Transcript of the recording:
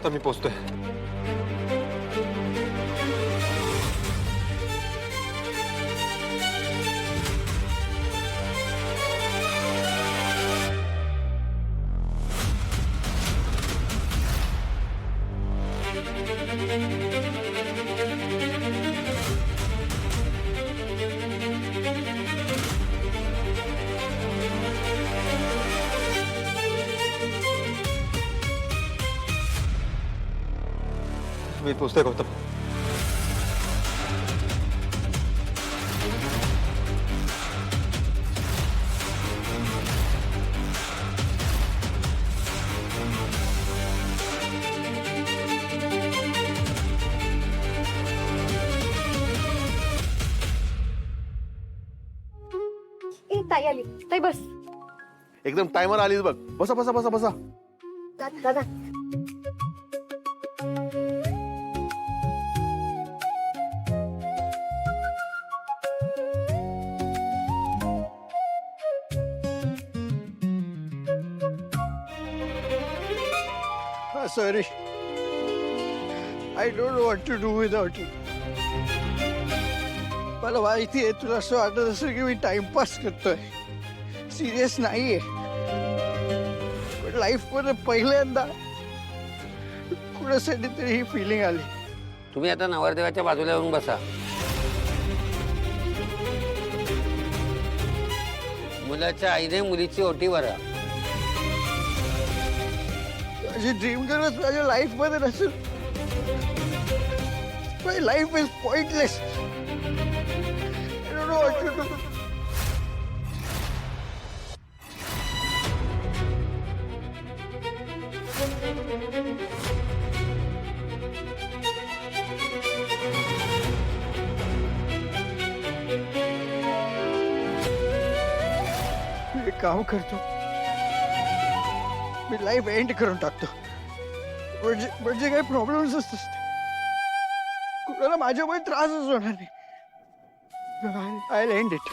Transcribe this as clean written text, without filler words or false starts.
आता मी पोचतोय. मी पोचतोय गौतम. ए ताई आली. ताई बस. एकदम टाइमर आलीस बघ. बसा बसा बसा बसा. दादा Sorry. I don't know what to do without you. मला माहिती आहे तुला असं वाटत असेल की मी टाइमपास करतोय, सिरियस नाहीये. पण लाईफ मध्ये पहिल्यांदा कुणासाठी तरी ही फिलिंग आली. तुम्ही आता नवरदेवाच्या बाजूला येऊन बसा. मुलाच्या आईने मुलीची ओटी भरा. माझी ड्रीम गर्लच माझ्या लाईफ मध्ये नसेल, my life is pointless. I don't know what to do. मी एक काम करतो, मी लाईफ एंड करून टाकतो. म्हणजे काही प्रॉब्लेम्स असतात, कुणाला माझ्यामुळे त्रासच होणार नाही. I end it.